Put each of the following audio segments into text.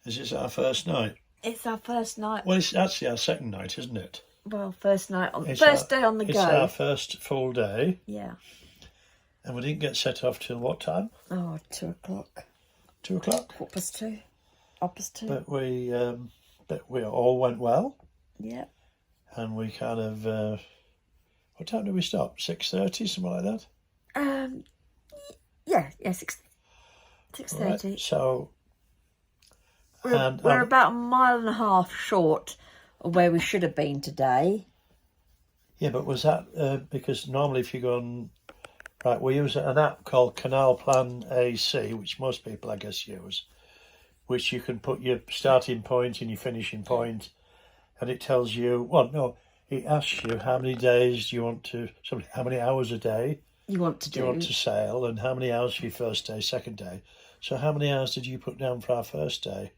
Is this our first night? It's our first night. Well, it's actually our second night, isn't it? Well, first night on It's first day on the It's go. our first full day, Yeah. and we didn't get set off till what time? Oh, 2 o'clock. 2 o'clock. 2:15. Opposite 2. But we all went well, Yeah. and we kind of. What time did we stop? 6:30, something like that. Yeah. 6:30. Right, so. We're about 1.5 miles short of where we should have been today. Yeah, but was that because normally if you go on, right, we use an app called Canal Plan AC, which most people I guess use, which you can put your starting point and your finishing point, and it tells you, well, no, it asks you how many days do you want to, how many hours a day You want to do you want to sail, and how many hours for your first day, second day. So how many hours did you put down for our first day?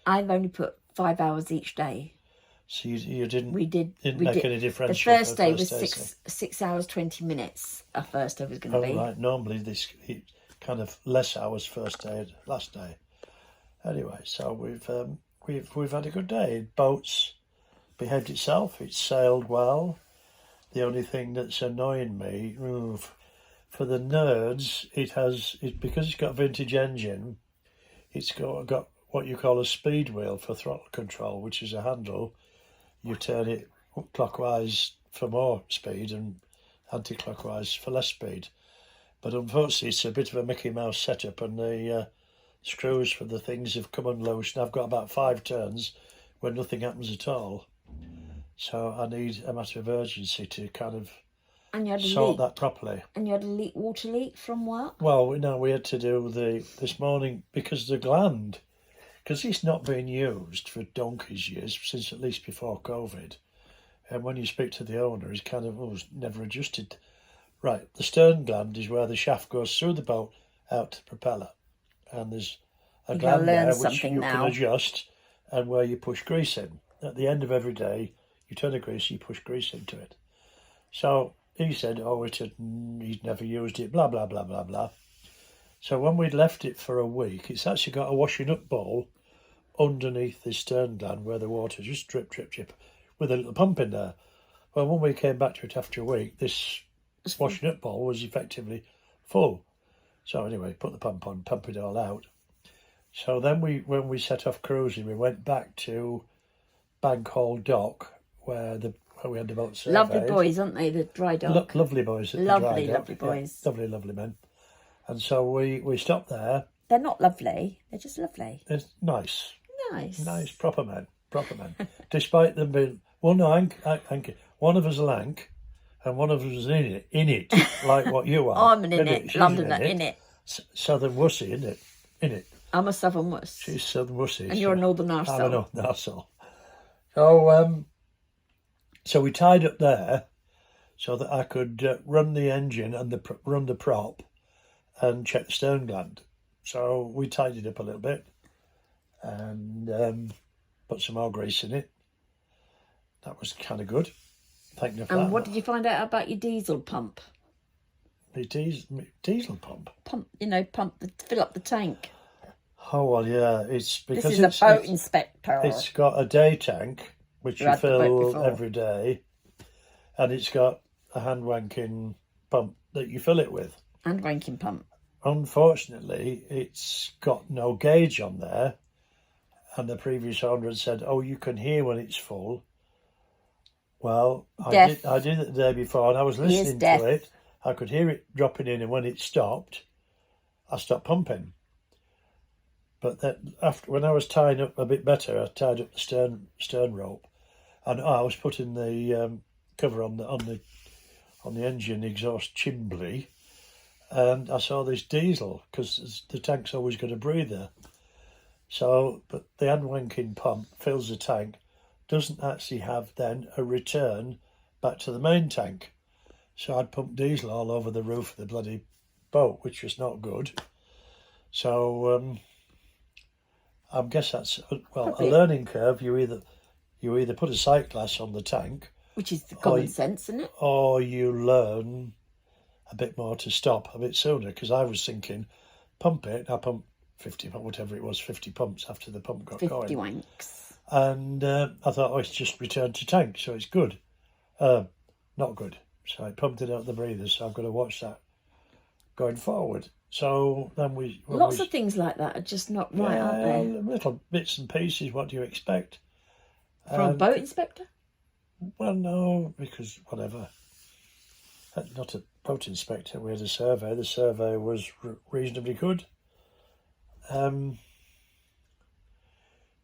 I've only put 5 hours each day. So you didn't. We did. Didn't we make did. any difference. The first day was 6 hours 20 minutes. Our first day was going to be. Right. Normally this kind of less hours first day, last day. Anyway, so we've had a good day. Boats behaved itself. It sailed well. The only thing that's annoying me, for the nerds, because it's got a vintage engine. It's got what you call a speed wheel for throttle control, which is a handle. You turn it clockwise for more speed and anti-clockwise for less speed. But unfortunately, it's a bit of a Mickey Mouse setup, and the screws for the things have come unloosed, and I've got about 5 turns where nothing happens at all. So I need a matter of urgency to kind of sort that properly. And you had a water leak from what? Well, we had to do this morning because the gland, because it's not been used for donkey's years, since at least before COVID. And when you speak to the owner, he's kind of never adjusted. Right, the stern gland is where the shaft goes through the boat out to the propeller. And there's a gland there which you can adjust, and where you push grease in. At the end of every day, you turn the grease, you push grease into it. So he said, he'd never used it, blah, blah, blah, blah, blah. So when we'd left it for a week, it's actually got a washing up bowl underneath the stern gland where the water just drip, drip, drip, with a little pump in there. Well, when we came back to it after a week, this washing up bowl was effectively full. So anyway, put the pump on, pump it all out. So then when we set off cruising, we went back to Bank Hall Dock where we had the boat surveyed. Lovely boys, aren't they? The dry dock. Lovely boys at the dry dock. Lovely boys. Yeah, lovely men. And so we stopped there. They're not lovely. They're just lovely. It's nice. Nice. Proper men. Despite them being, well, no, one of us a lank, and one of us is in it, like what you are. I'm Londoner, in it. Southern wussy, in it. I'm a southern wuss. She's southern wussy. And you're a northern arsehole. I'm a northern arsehole. So, so we tied up there so that I could run the engine and run the prop and check the stern gland. So we tidied up a little bit and put some more grease in it. That was kind of good. Thank you for that. And what did you find out about your diesel pump? The diesel pump? Pump, fill up the tank. Oh, well, yeah. It's because this is a boat inspector. It's got a day tank, which you fill every day, and it's got a hand-wanking pump that you fill it with. Hand-wanking pump. Unfortunately, it's got no gauge on there, and the previous owner had said, you can hear when it's full. Well, I did it the day before, and I was listening to it. I could hear it dropping in, and when it stopped, I stopped pumping. But then when I was tying up a bit better, I tied up the stern rope, and I was putting the cover on the engine exhaust chimbley, and I saw this diesel because the tank's always got a breather. So, but the hand-wanking pump fills the tank, doesn't actually have then a return back to the main tank. So I'd pumped diesel all over the roof of the bloody boat, which was not good. So I guess that's a learning curve. You either put a sight glass on the tank, which is the common sense, isn't it? Or you learn a bit more to stop a bit sooner. Because I was thinking, pump it. I pump 50, whatever it was, 50 pumps after the pump got 50 going. wanks. And I thought, oh, it's just returned to tank, so it's good. Not good. So I pumped it out the breather, so I've got to watch that going forward. So then Lots of things like that are just not right, aren't they? Little bits and pieces, what do you expect? From a boat inspector? Well, no, because whatever. Not a boat inspector, we had a survey. The survey was reasonably good. But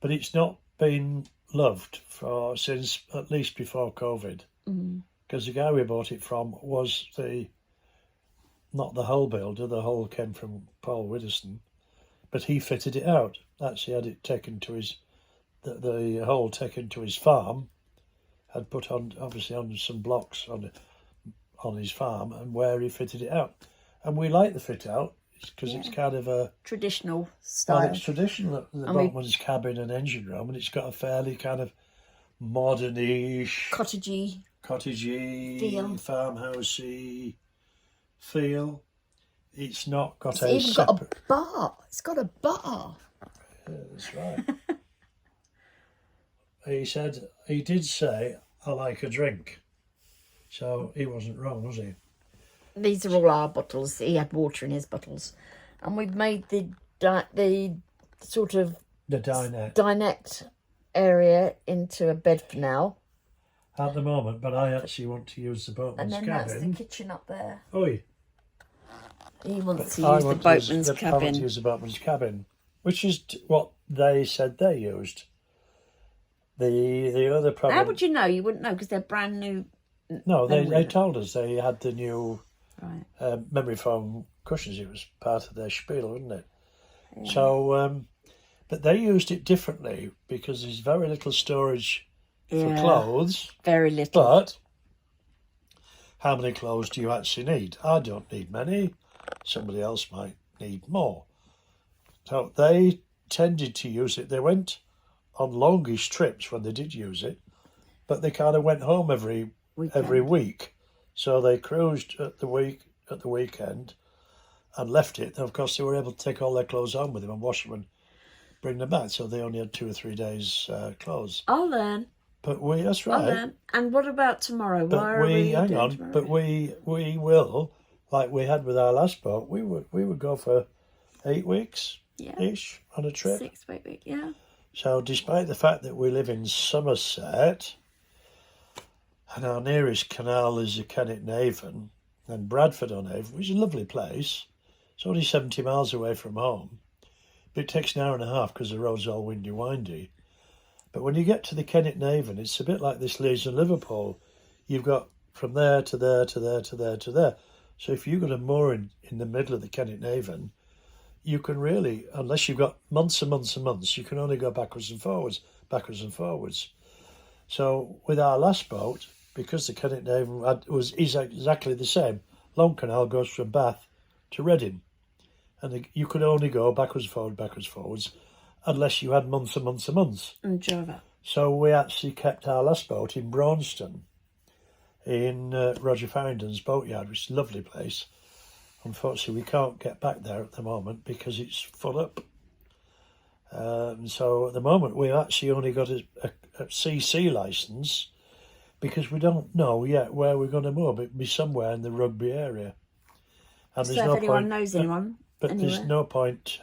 it's not been loved since at least before COVID. Because the guy we bought it from was not the hull builder. The hull came from Paul Widdowson, but he fitted it out. Actually had it taken to the hull taken to his farm, had put on some blocks on his farm, and where he fitted it out. And we like the fit out because it's kind of a traditional style. Well, it's traditional, the boatman's cabin and engine room, and it's got a fairly kind of modern-ish, cottagey feel, farmhousey feel. It's not got even got a bar. It's got a bar. Yeah, that's right. He did say, I like a drink. So he wasn't wrong, was he? These are all our bottles. He had water in his bottles. And we've made the sort of... The dinette. Dinette area into a bed for now. At the moment, but I actually want to use the boatman's cabin. And then that's the kitchen up there. Oi. He wants to use the boatman's cabin. I want to use the boatman's cabin, which is what they said they used. The other problem... How would you know? You wouldn't know because they're brand new. No, they told us they had the new right. memory foam cushions. It was part of their spiel, wasn't it? Yeah. So, but they used it differently because there's very little storage for clothes. Very little. But how many clothes do you actually need? I don't need many. Somebody else might need more. So they tended to use it. They went on longish trips when they did use it, but they kind of went home every week. So they cruised at the weekend and left it. And of course, they were able to take all their clothes home with them and wash them and bring them back. So they only had 2 or 3 days clothes. I'll learn. But that's right. I'll learn. And what about tomorrow? Hang on. Tomorrow? But we will, like we had with our last boat, we would go for 8 weeks ish on a trip. 6 week, yeah. So despite the fact that we live in Somerset, and our nearest canal is the Kennet-on-Avon, and Bradford-on-Avon, which is a lovely place. It's only 70 miles away from home, but it takes an hour and a half because the road's all windy. But when you get to the Kennet-on-Avon, it's a bit like this Leeds and Liverpool. You've got from there to there to there to there to there. So if you've got a mooring in the middle of the Kennet-on-Avon, you can really, unless you've got months and months and months, you can only go backwards and forwards. So with our last boat, because the Kennet-on-Avon is exactly the same, Long Canal goes from Bath to Reading. And you could only go backwards, forwards, unless you had months and months and months. And Java. So we actually kept our last boat in Braunston, in Roger Farrington's boatyard, which is a lovely place. Unfortunately, we can't get back there at the moment because it's full up. So at the moment, we've actually only got a CC licence because we don't know yet where we're going to move. It'll be somewhere in the Rugby area. And so there's no if anyone point, knows anyone, but anywhere. There's no point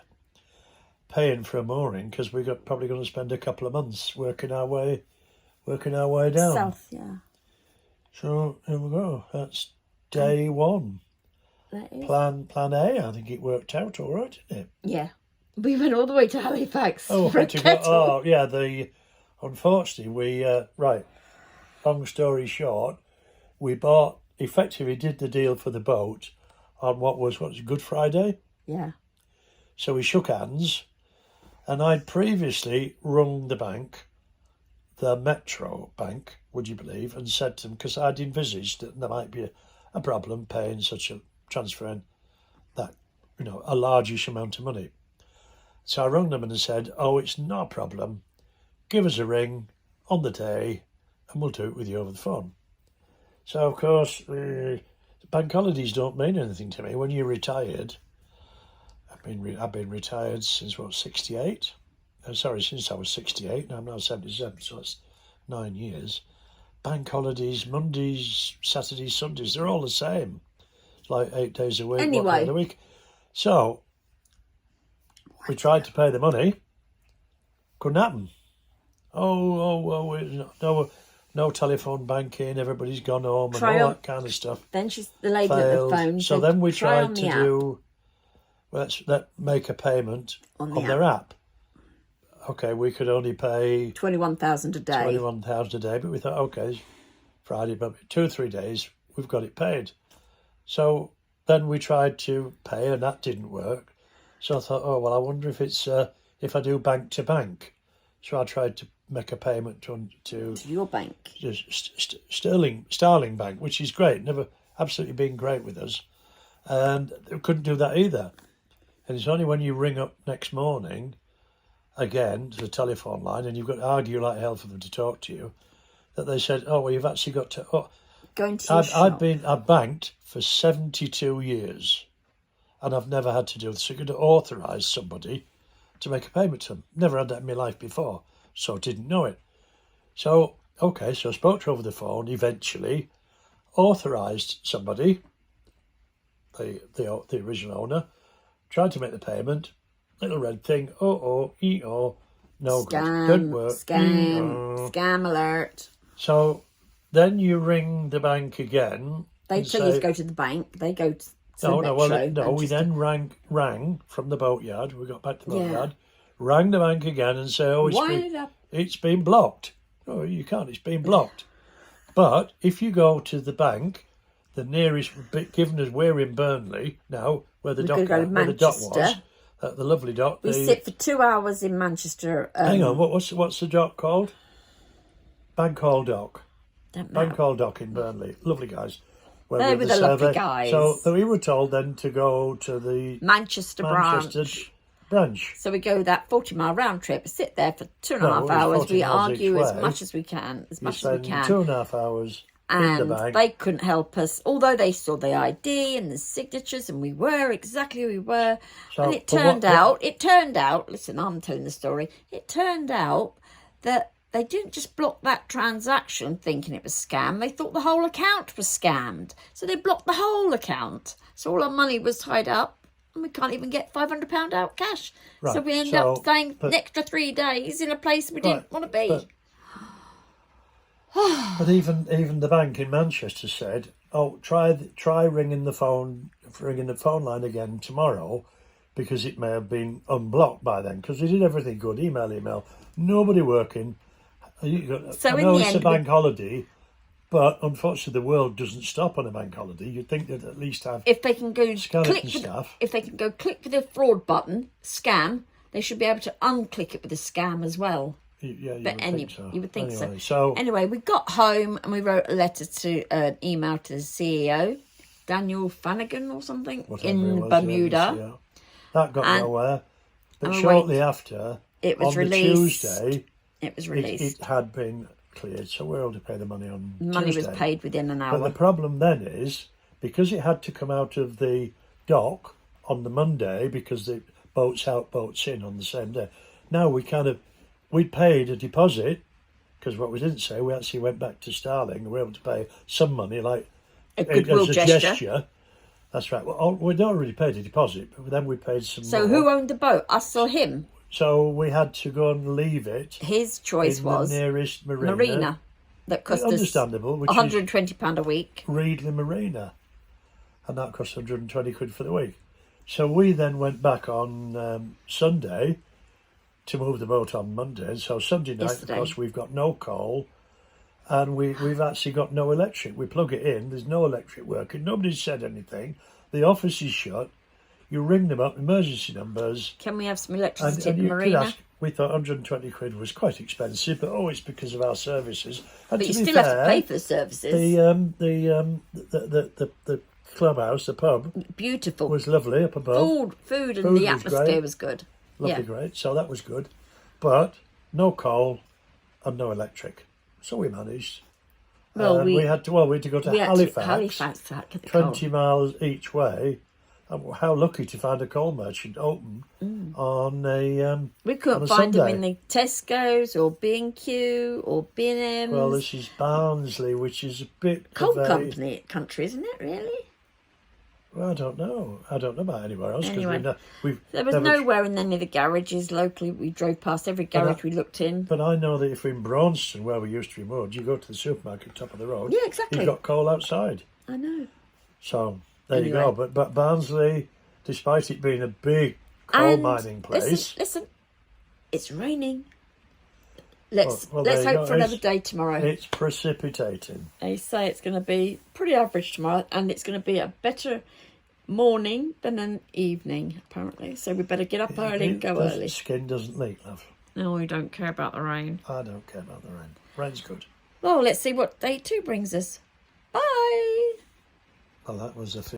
paying for a mooring because we're probably going to spend a couple of months working our way down. South, yeah. So here we go. That's day one. That is. Plan A. I think it worked out all right, didn't it? Yeah. We went all the way to Halifax. Unfortunately, right. Long story short, we effectively did the deal for the boat on what was Good Friday. Yeah. So we shook hands, and I'd previously rung the bank, the Metro Bank, would you believe, and said to them, because I'd envisaged that there might be a problem paying transferring that, a largish amount of money. So I rung them and said, it's not a problem. Give us a ring on the day and we'll do it with you over the phone. So, of course, bank holidays don't mean anything to me. When you're retired, I've been retired since, 68? Sorry, since I was 68, and I'm now 77, so it's 9 years. Bank holidays, Mondays, Saturdays, Sundays, they're all the same. It's like 8 days a week, Anyway. 1 day of the week. So, we tried to pay the money. Couldn't happen. No telephone banking, everybody's gone home and all that kind of stuff. Then the lady at the Failed. phone So said, then we "Try on tried the to app." do, let's make a payment On their app. Okay, we could only pay 21,000 a day. 21,000 a day, but we thought, okay, Friday, but 2 or 3 days, we've got it paid. So then we tried to pay, and that didn't work. So I thought, oh well, I wonder if it's if I do bank to bank. So I tried to make a payment to your bank, Starling Bank, which is great. Never absolutely been great with us, and they couldn't do that either. And it's only when you ring up next morning, again to the telephone line, and you've got to argue like hell for them to talk to you, that they said, "Oh well, you've actually got to." Oh, going to your shop. I've banked for 72 years, and I've never had to do this. So you could authorise somebody to make a payment to them. Never had that in my life before, so didn't know it. So okay, so I spoke to her over the phone. Eventually, authorised somebody, the original owner, tried to make the payment. Little red thing. No good. Didn't work. Scam alert. So then you ring the bank again. They tell you to go to the bank. They go to Metro. We then rang from the boatyard. We got back to the boatyard, rang the bank again and say, it's been blocked. Oh, you can't. It's been blocked. But if you go to the bank, the nearest, given us, we're in Burnley now, where the dock was. The lovely dock. We sit for 2 hours in Manchester. Hang on, what's the dock called? Bank Hall Dock. Bank Hall Dock in Burnley. Lovely guys. They were the lovely guys. So we were told then to go to the Manchester branch. So we go that 40-mile round trip, sit there for 2.5 hours. We argue as much as we can. 2.5 hours. And they couldn't help us, although they saw the ID and the signatures, and we were exactly who we were. So, and it turned out, listen, I'm telling the story, it turned out that they didn't just block that transaction thinking it was scam, they thought the whole account was scammed. So they blocked the whole account. So all our money was tied up, and we can't even get £500 out cash. Right. So we end up staying an extra 3 days in a place we didn't want to be. But even the bank in Manchester said, "Oh, try ringing the phone line again tomorrow, because it may have been unblocked by then, because they did everything good, email, nobody working. I know it's a bank holiday, but unfortunately the world doesn't stop on a bank holiday. You'd think they'd at least have if they can go click with the fraud button, scam, they should be able to unclick it with a scam as well." Yeah, you would think so. Anyway, we got home and we wrote a letter an email to the CEO, Daniel Flanagan or something, in Bermuda. Yeah. That got nowhere. But shortly after, it was released. Tuesday, it was released. It had been cleared, so we were able to pay the money on Tuesday. Money was paid within an hour. But the problem then is, because it had to come out of the dock on the Monday, because the boats out, boats in on the same day. Now we paid a deposit, because what we didn't say, we actually went back to Starling and we were able to pay some money, like a goodwill gesture. That's right. Well, we'd already paid a deposit, but then we paid some more. So who owned the boat? Us or him? So we had to go and leave it. His choice was the nearest marina. That cost us £120 a week. Reedley Marina. And that cost 120 quid for the week. So we then went back on Sunday to move the boat on Monday. So Sunday night, of course, we've got no coal, and we've actually got no electric. We plug it in, there's no electric working, nobody's said anything, the office is shut, you ring them up, emergency numbers. Can we have some electricity in the marina? We thought 120 quid was quite expensive, but it's because of our services. And but you still have to pay for the services. The clubhouse, the pub, beautiful, was lovely up above. Food and the atmosphere was good. Lovely, great. So that was good. But no coal and no electric. So we managed. Well, we had to go to Halifax 20 miles each way. How lucky to find a coal merchant open on a We couldn't on a find them Sunday. in the Tesco's or B&Q or B&M's. Well, this is Barnsley, which is a bit coal of a... country, isn't it, really? Well, I don't know. I don't know about anywhere else. Anyway, we've there was never... nowhere in any of the garages locally. We drove past every garage we looked in. But I know that if we're in Braunston, where we used to be moored, you go to the supermarket top of the road. Yeah, exactly. You've got coal outside. I know. So there you go. But Barnsley, despite it being a big coal mining place, Listen, it's raining. Let's well, hope for another day tomorrow. It's precipitating. They say it's going to be pretty average tomorrow, and it's going to be a better morning than an evening, apparently. So we better get up early and go early. Skin doesn't leak, love. No, we don't care about the rain. I don't care about the rain. Rain's good. Well, let's see what day 2 brings us. Bye. Well, that was a